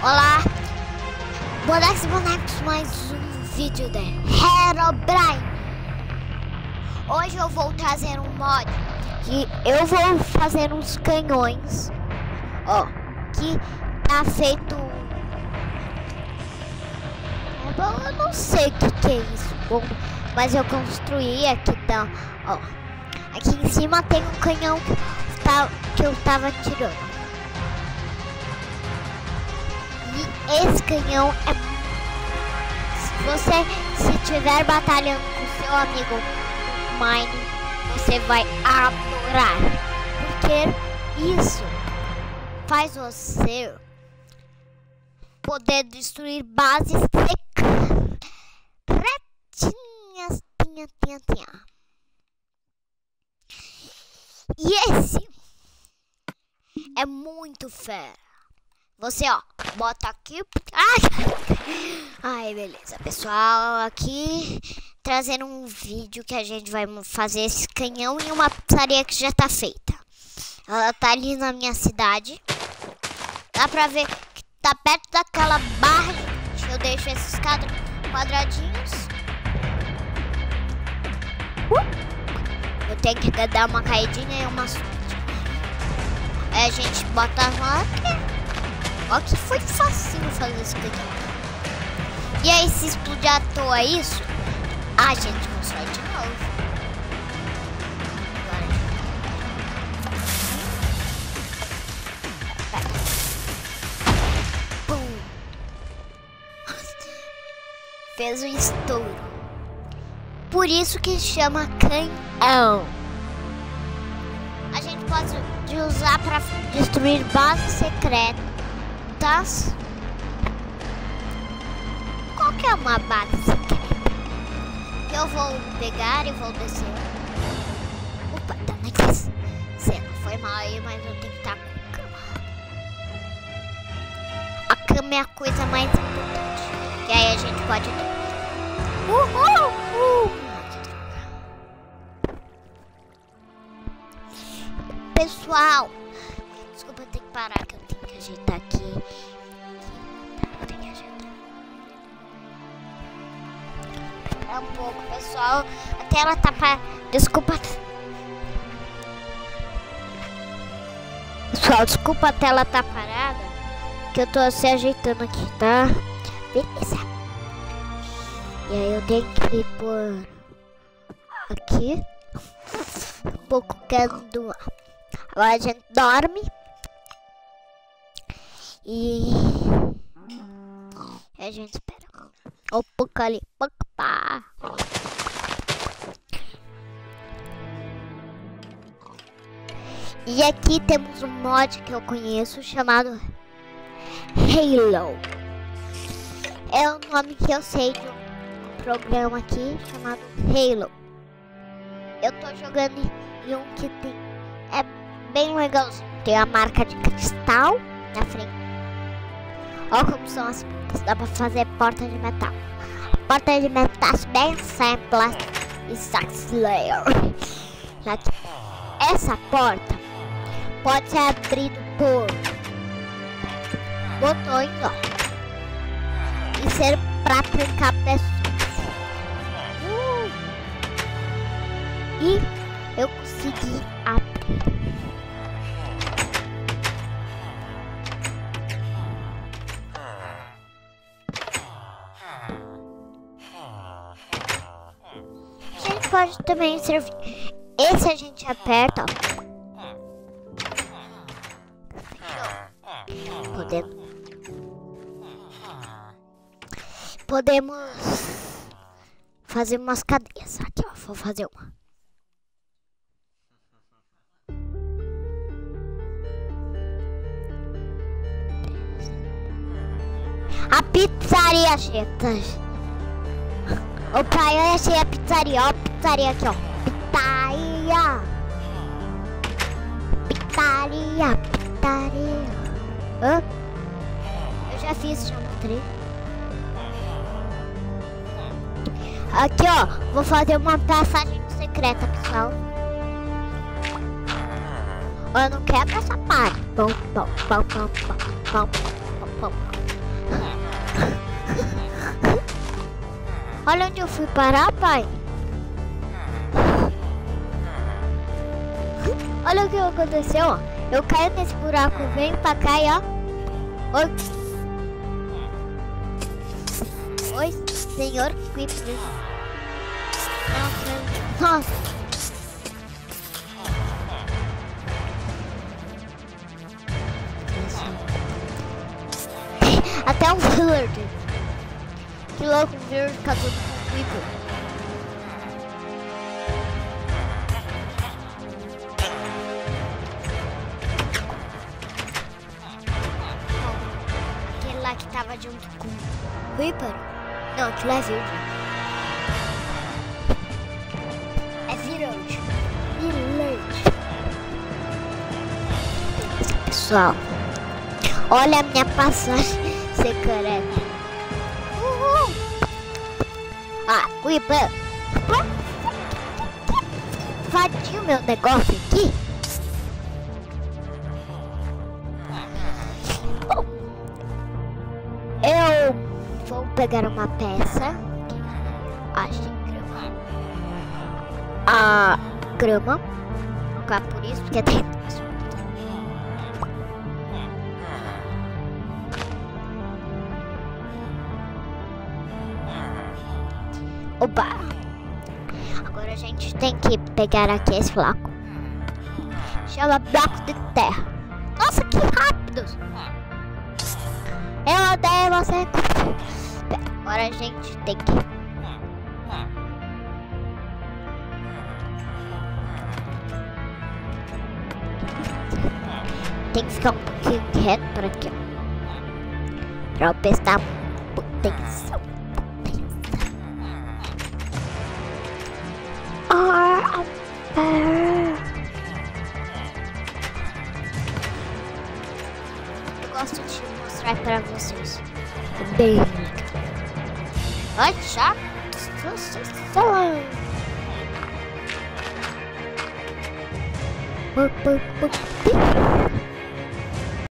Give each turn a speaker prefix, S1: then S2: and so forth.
S1: Olá, bonecos e bonecos, mais um vídeo de Herobrine. Hoje eu vou trazer um mod que eu vou fazer uns canhões, ó, que tá feito. Eu não sei o que é isso, bom, mas eu construí aqui, tá, ó. Aqui em cima tem um canhão que eu tava tirando. E esse canhão é... Se estiver batalhando com seu amigo Mine, você vai adorar. Porque isso faz você poder destruir bases secretinhas. E esse é muito fera. Você, ó, bota aqui. Ai, beleza, pessoal. Aqui trazendo um vídeo que a gente vai fazer esse canhão em uma pizzaria que já tá feita. Ela tá ali na minha cidade. Dá pra ver que tá perto daquela barra. Eu deixo esses quadradinhos. Eu tenho que dar uma caidinha e uma subidinha. Aí a gente bota aqui. Ó que foi facinho fazer isso aqui. E aí, se explodir à toa isso, a gente constrói de novo. Pum. Fez o estouro. Por isso que chama canhão. A gente pode usar para destruir bases secretas. Qual que é uma base secreta? Que eu vou pegar e vou descer. Opa, tá naquela cena. Foi mal aí, mas eu tenho que estar com cama. A cama é a coisa mais importante. E aí a gente pode... Pessoal, desculpa, eu tenho que parar que eu tenho que ajeitar aqui. Eu tenho que ajeitar. É um pouco, pessoal. A tela tá parada. Desculpa. Pessoal, desculpa, a tela tá parada. Que eu tô se ajeitando aqui, tá? Beleza. E aí eu tenho que pôr aqui um pouco do ar. Agora a gente dorme. E a gente espera. O pouco ali. E aqui temos um mod que eu conheço chamado Halo. É o nome que eu sei de um programa aqui chamado Halo. Eu tô jogando em um que tem... É bem legalzinho. Tem a marca de cristal na frente. Olha como são as portas. Dá pra fazer porta de metal. Porta de metal bem simples e saxlayer. Essa porta pode ser abrida por botões, ó. E ser pra trancar pessoas. E eu consegui abrir. Pode também servir. Esse a gente aperta, ó. Podemos fazer umas cadeias. Aqui, ó, vou fazer uma. A pizzaria, gente. Opa, eu achei a pizzaria, ó, a pizzaria aqui, ó. Pizzaria. Hã? Eu já fiz, já mostrei. Aqui, ó, vou fazer uma passagem secreta, pessoal. Eu não quebro essa parte. Pão. Olha onde eu fui parar, pai. Olha o que aconteceu, ó. Eu caio nesse buraco, venho pra cá e ó. Oi. Oi, senhor Creeper. Nossa. Até um Villager. Que louco, um Villager fica todo com Creeper. Aquele lá que tava junto com o Creeper. Não, aquilo é verde. É village. Pessoal, olha a minha passagem secreta. Ah, Creeper. Invadiu meu negócio aqui. Eu vou pegar uma peça. Achei grama. A grama. Vou colocar por isso, porque tem. Opa! Agora a gente tem que pegar aqui esse flaco. Chama bloco de terra. Nossa, que rápidos! Eu odeio você. Agora a gente tem que... Tem que ficar um pouquinho reto por aqui, ó. Pra eu prestar atenção. Eu gosto de mostrar para vocês. Bem. Ai, chato.